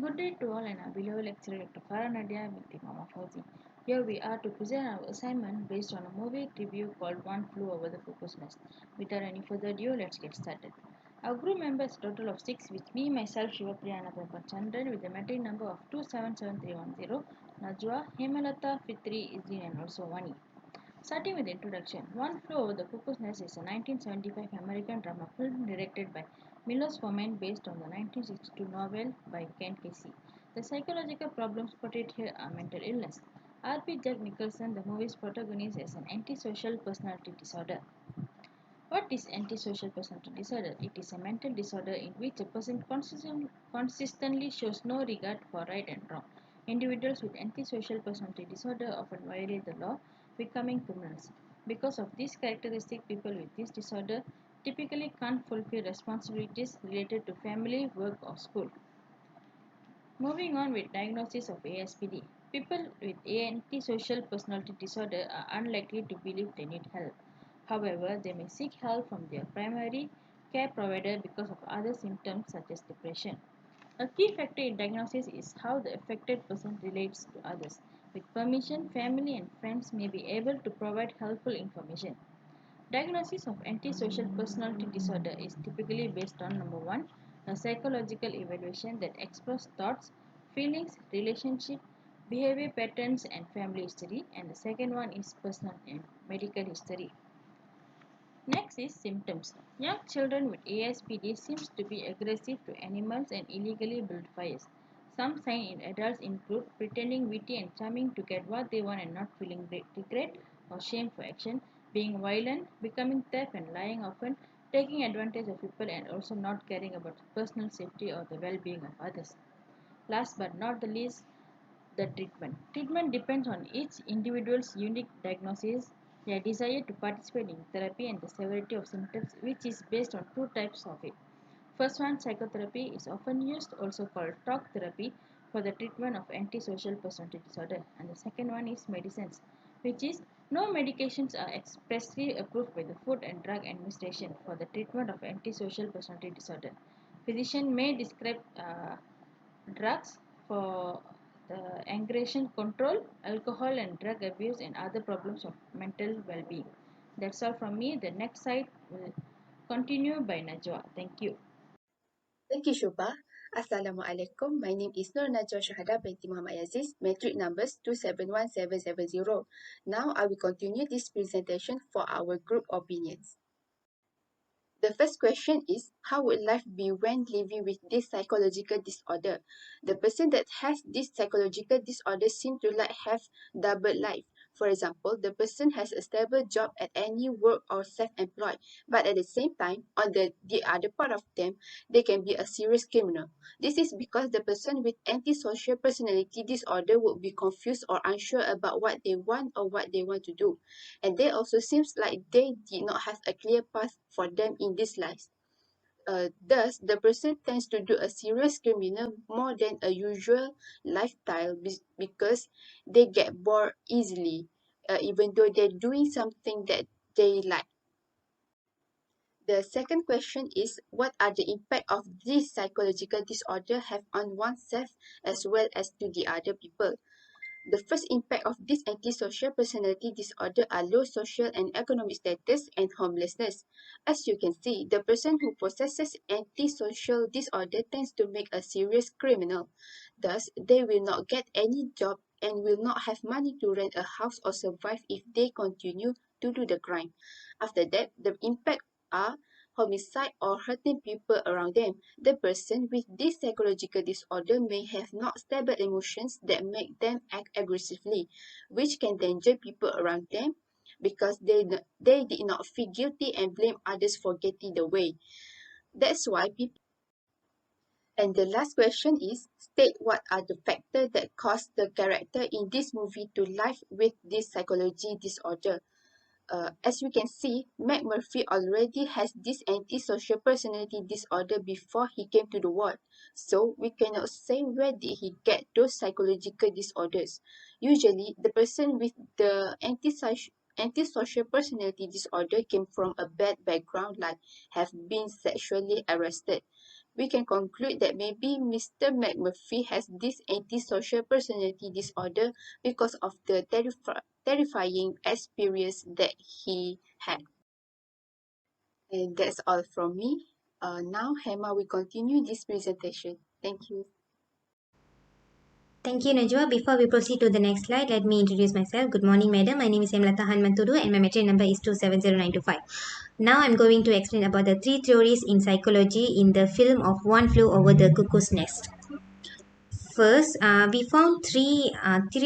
Good day to all and our beloved lecturer Dr. Farah Nadia Binti Mama Fauzi. Here we are to present our assignment based on a movie review called One Flew Over the Cuckoo's Nest. Without any further ado, let's get started. Our group members is a total of 6 with me, myself, Shivapriya and Chandran with the metric number of 277310, Najwa, Hemalata, Fitri, Izin and also Vani. Starting with the introduction, One Flew Over the Cuckoo's Nest is a 1975 American drama film directed by Milos Forman based on the 1962 novel by Ken Kesey. The psychological problems portrayed here are mental illness. R.P. Jack Nicholson, the movie's protagonist, has an antisocial personality disorder. What is antisocial personality disorder? It is a mental disorder in which a person consistently shows no regard for right and wrong. Individuals with antisocial personality disorder often violate the law, becoming criminals. Because of this characteristic, people with this disorder typically can't fulfill responsibilities related to family, work, or school. Moving on with diagnosis of ASPD. People with antisocial personality disorder are unlikely to believe they need help. However, they may seek help from their primary care provider because of other symptoms such as depression. A key factor in diagnosis is how the affected person relates to others. With permission, family and friends may be able to provide helpful information. Diagnosis of antisocial personality disorder is typically based on number 1, a psychological evaluation that explores thoughts, feelings, relationship, behavior patterns and family history, and the second one is personal and medical history. Next is symptoms. Young children with ASPD seems to be aggressive to animals and illegally build fires. Some signs in adults include pretending witty and charming to get what they want and not feeling regret or shame for action, being violent, becoming tough and lying often, taking advantage of people and also not caring about personal safety or the well-being of others. Last but not the least, the treatment. Treatment depends on each individual's unique diagnosis, their desire to participate in therapy, and the severity of symptoms, which is based on two types of it. First one, psychotherapy, is often used, also called talk therapy, for the treatment of antisocial personality disorder. And the second one is medicines, which is no medications are expressly approved by the Food and Drug Administration for the treatment of antisocial personality disorder. Physician may prescribe drugs for the aggression control, alcohol and drug abuse, and other problems of mental well-being. That's all from me. The next slide will continue by Najwa. Thank you. Thank you, Shubha. Assalamualaikum. My name is Nur Najwa Shahada binti Muhammad Aziz, metric numbers 271770. Now I will continue this presentation for our group opinions. The first question is, how would life be when living with this psychological disorder? The person that has this psychological disorder seems to like have double life. For example, the person has a stable job at any work or self-employed, but at the same time, on the other part of them, they can be a serious criminal. This is because the person with antisocial personality disorder would be confused or unsure about what they want or what they want to do, and they also seems like they did not have a clear path for them in this life. Thus, the person tends to do a serious criminal more than a usual lifestyle because they get bored easily, even though they're doing something that they like. The second question is, what are the impact of this psychological disorder have on oneself as well as to the other people? The first impact of this antisocial personality disorder are low social and economic status and homelessness. As you can see, the person who possesses antisocial disorder tends to make a serious criminal. Thus, they will not get any job and will not have money to rent a house or survive if they continue to do the crime. After that, the impact are homicide or hurting people around them. The person with this psychological disorder may have not stable emotions that make them act aggressively, which can danger people around them because they did not feel guilty and blame others for getting the way. That's why people. And the last question is, state what are the factors that cause the character in this movie to live with this psychology disorder. As we can see, Mac Murphy already has this antisocial personality disorder before he came to the world, so we cannot say where did he get those psychological disorders. Usually, the person with the antisocial personality disorder came from a bad background like have been sexually arrested. we can conclude that maybe Mr. McMurphy has this antisocial personality disorder because of the terrifying experience that he had. And that's all from me. Now, Hema will continue this presentation. Thank you. Thank you, Najwa. Before we proceed to the next slide, let me introduce myself. Good morning, madam. My name is Emlata Hanmantudu and my metric number is 270925. Now I'm going to explain about the three theories in psychology in the film of One Flew Over the Cuckoo's Nest. First, we found three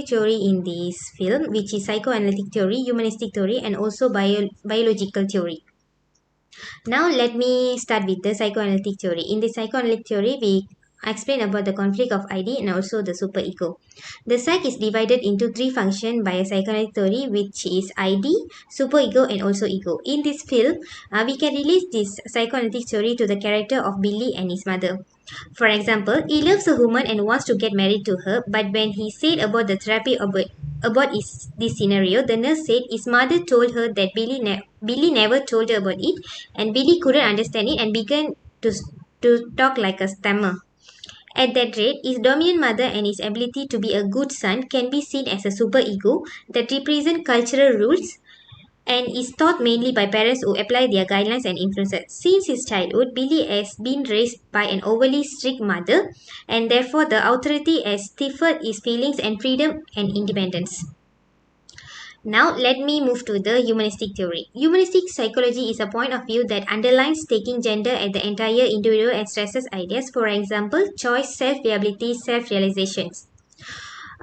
theory in this film, which is psychoanalytic theory, humanistic theory, and also biological theory. Now let me start with the psychoanalytic theory. In the psychoanalytic theory, we explain about the conflict of ID and also the superego. The psyche is divided into three functions by a psychoanalytic theory, which is ID, superego, and also ego. In this film, we can release this psychoanalytic theory to the character of Billy and his mother. For example, he loves a woman and wants to get married to her, but when he said about the therapy about this scenario, the nurse said his mother told her that Billy never told her about it, and Billy couldn't understand it and began to talk like a stammer. At that rate, his dominant mother and his ability to be a good son can be seen as a superego that represent cultural rules and is taught mainly by parents who apply their guidelines and influences. Since his childhood, Billy has been raised by an overly strict mother, and therefore the authority has stifled his feelings and freedom and independence. Now, let me move to the humanistic theory. Humanistic psychology is a point of view that underlines taking gender at the entire individual and stresses ideas, for example, choice, self reliability, self realizations.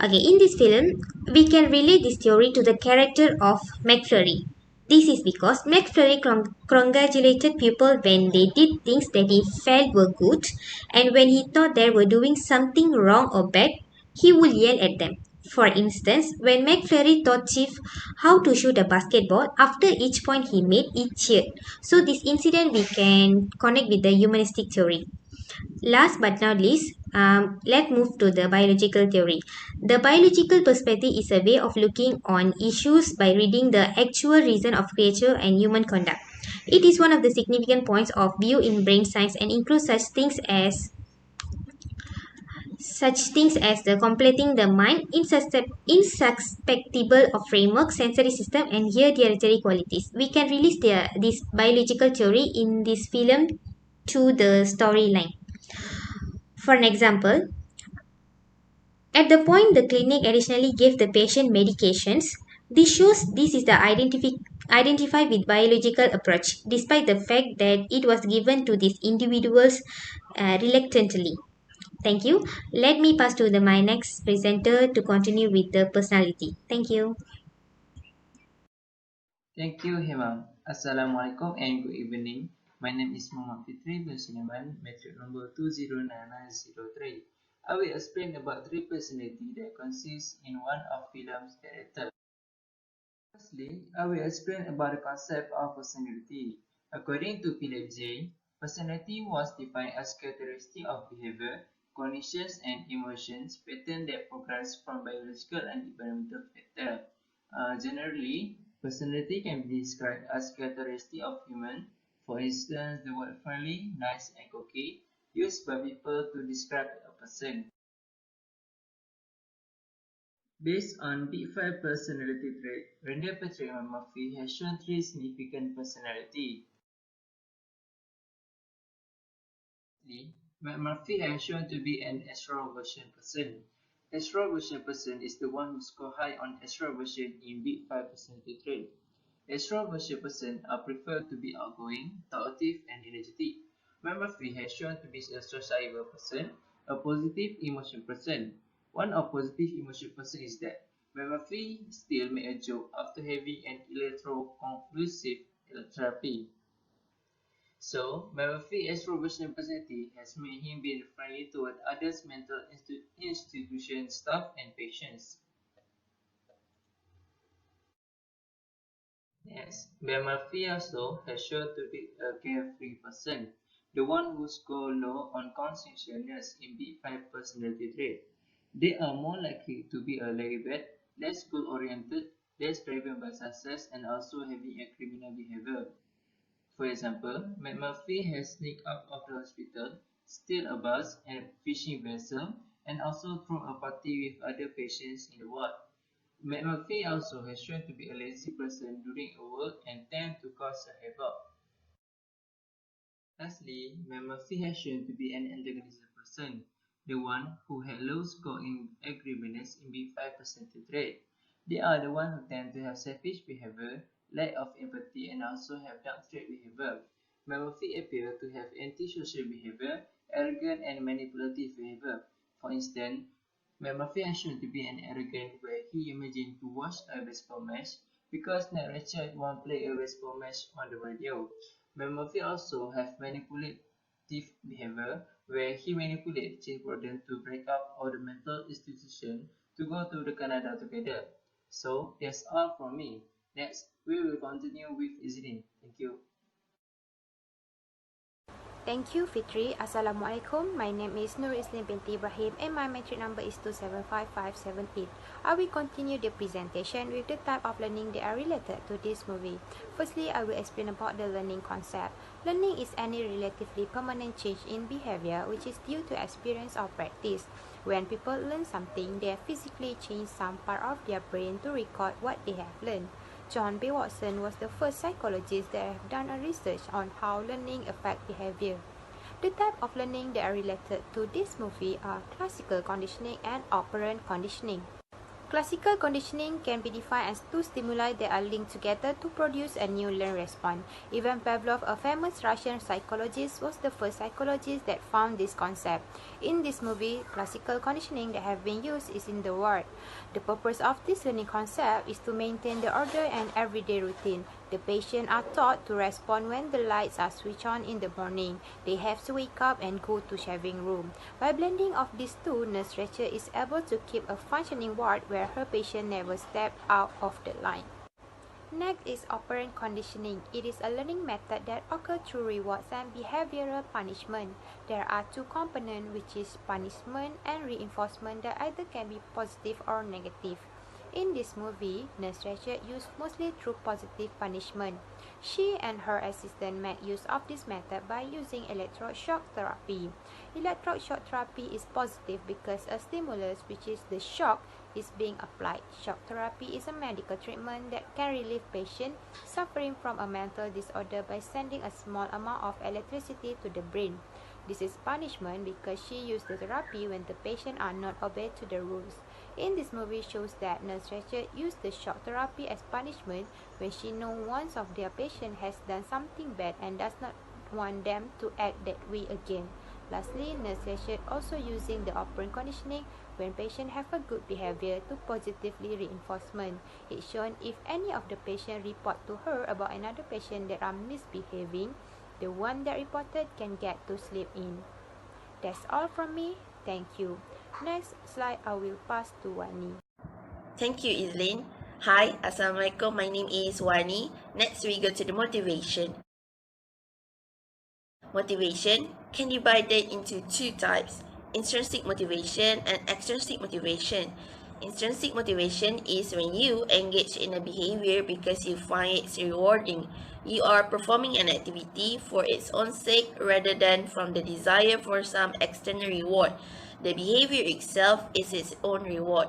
Okay, in this film, we can relate this theory to the character of McFlurry. This is because McFlurry congratulated people when they did things that he felt were good, and when he thought they were doing something wrong or bad, he would yell at them. For instance, when McFlurry taught Chief how to shoot a basketball, after each point he made, he cheered. So this incident we can connect with the humanistic theory. Last but not least, let's move to the biological theory. The biological perspective is a way of looking on issues by reading the actual reason of creature and human conduct. It is one of the significant points of view in brain science and includes such things as the completing the mind, insusceptible of framework, sensory system, and hereditary qualities. We can release this biological theory in this film to the storyline. For an example, at the point the clinic additionally gave the patient medications, this shows this is the identify with biological approach, despite the fact that it was given to these individuals reluctantly. Thank you. Let me pass to my next presenter to continue with the personality. Thank you. Thank you, Hemam. Assalamualaikum and good evening. My name is Muhammad Fitri bin Sulaiman, metric number 209903. I will explain about three personality that consist in one of film's character. Firstly, I will explain about the concept of personality. According to Philip J., personality was defined as characteristic of behavior, cognitions, and emotions pattern that progress from biological and environmental factors. Generally, personality can be described as characteristic of human. For instance, the word friendly, nice, and cocky used by people to describe a person. Based on Big Five personality trait, Randall Patrick Murphy has shown three significant personality. Firstly, McMurphy has shown to be an extroversion person. Extroversion person is the one who score high on extroversion in Big Five personality trait. Extroversion person are preferred to be outgoing, talkative, and energetic. McMurphy has shown to be a sociable person, a positive emotion person. One of positive emotion person is that McMurphy still make a joke after having an electroconvulsive therapy. So, Murphy's extroversion personality has made him be friendly toward others' mental institution, staff, and patients. Yes, but Murphy also has shown to be a carefree person, the one who score low on conscientiousness in B5 personality trait. They are more likely to be a laid-back, less goal-oriented, less driven by success, and also having a criminal behavior. For example, McMurphy has sneaked out of the hospital, steal a bus and a fishing vessel, and also throw a party with other patients in the ward. McMurphy also has shown to be a lazy person during a work and tend to cause a havoc. Lastly, McMurphy has shown to be an antagonistic person, the one who had low score in agreeableness in B5 percentile trait. They are the one who tend to have selfish behavior, lack of empathy, and also have dark trait behavior. McMurphy appear to have antisocial behavior, arrogant and manipulative behavior. For instance, McMurphy has shown to be an arrogant where he imagined to watch a baseball match because Ned Richard won't play a baseball match on the radio. McMurphy also have manipulative behavior where he manipulates children to break up or the mental institution to go to the Canada together. So that's all from me. Next, we will continue with Izrin. Thank you. Thank you, Fitri. Assalamualaikum. My name is Nur Islam binti Ibrahim and my metric number is 275578. I will continue the presentation with the type of learning that are related to this movie. Firstly, I will explain about the learning concept. Learning is any relatively permanent change in behavior which is due to experience or practice. When people learn something, they physically change some part of their brain to record what they have learned. John B. Watson was the first psychologist that have done a research on how learning affects behavior. The type of learning that are related to this movie are classical conditioning and operant conditioning. Classical conditioning can be defined as two stimuli that are linked together to produce a new learned response. Ivan Pavlov, a famous Russian psychologist, was the first psychologist that found this concept. In this movie, classical conditioning that have been used is in the word. The purpose of this learning concept is to maintain the order and everyday routine. The patients are taught to respond when the lights are switched on in the morning. They have to wake up and go to shaving room. By blending of these two, Nurse Rachel is able to keep a functioning ward where her patient never step out of the line. Next is operant conditioning. It is a learning method that occurs through rewards and behavioral punishment. There are two components, which is punishment and reinforcement, that either can be positive or negative. In this movie, Nurse Rachel used mostly through positive punishment. She and her assistant made use of this method by using electroshock therapy. Electroshock therapy is positive because a stimulus, which is the shock, is being applied. Shock therapy is a medical treatment that can relieve patients suffering from a mental disorder by sending a small amount of electricity to the brain. This is punishment because she used the therapy when the patient are not obeyed to the rules. In this movie shows that Nurse Rachel used the shock therapy as punishment when she knows one of their patients has done something bad and does not want them to act that way again. Lastly, Nurse Rachel also using the operant conditioning when patients have a good behavior to positively reinforcement. It's shown if any of the patients report to her about another patient that are misbehaving, the one that reported can get to sleep in. That's all from me. Thank you. Next slide, I will pass to Wani. Thank you, Izlin. Hi, Assalamualaikum. My name is Wani. Next, we go to the motivation. Motivation can be divided into two types, intrinsic motivation and extrinsic motivation. Intrinsic motivation is when you engage in a behavior because you find it rewarding. You are performing an activity for its own sake rather than from the desire for some external reward. The behavior itself is its own reward.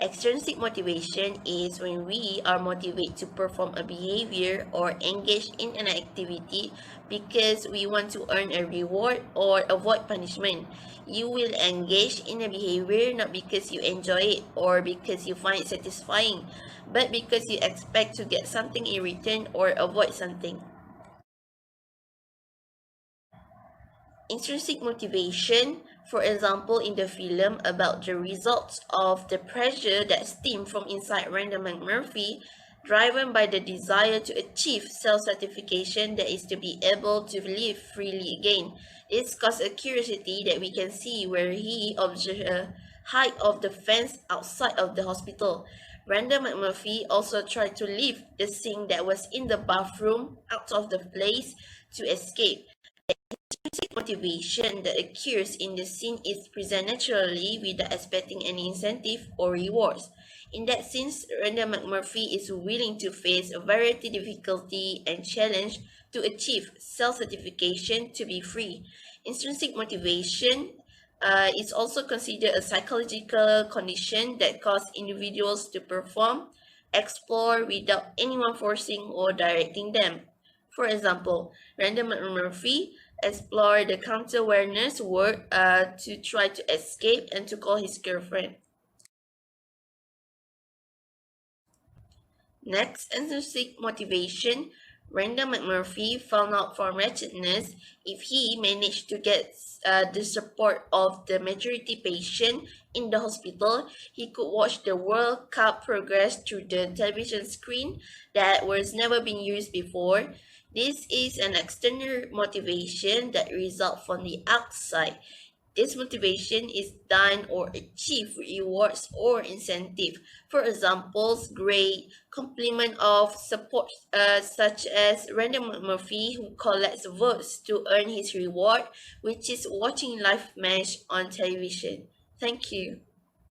Extrinsic motivation is when we are motivated to perform a behavior or engage in an activity because we want to earn a reward or avoid punishment. You will engage in a behavior not because you enjoy it or because you find it satisfying, but because you expect to get something in return or avoid something. Intrinsic motivation, for example, in the film about the results of the pressure that stem from inside Randall McMurphy, driven by the desire to achieve self-certification that is to be able to live freely again. This caused a curiosity that we can see where he observed a height of the fence outside of the hospital. Randall McMurphy also tried to leave the sink that was in the bathroom out of the place to escape. Intrinsic motivation that occurs in the scene is present naturally without expecting any incentive or rewards. In that sense, Randall McMurphy is willing to face a variety of difficulty and challenge to achieve self-certification to be free. Intrinsic motivation is also considered a psychological condition that causes individuals to perform, explore without anyone forcing or directing them. For example, Randall Murphy explored the counter-awareness work to try to escape and to call his girlfriend. Next, intrinsic motivation. Randall McMurphy found out from wretchedness if he managed to get the support of the majority patient in the hospital, he could watch the World Cup progress through the television screen that was never been used before. This is an external motivation that results from the outside. This motivation is done or achieved with rewards or incentive. For examples, grade, complement of support such as Randall Murphy who collects votes to earn his reward, which is watching live match on television. Thank you.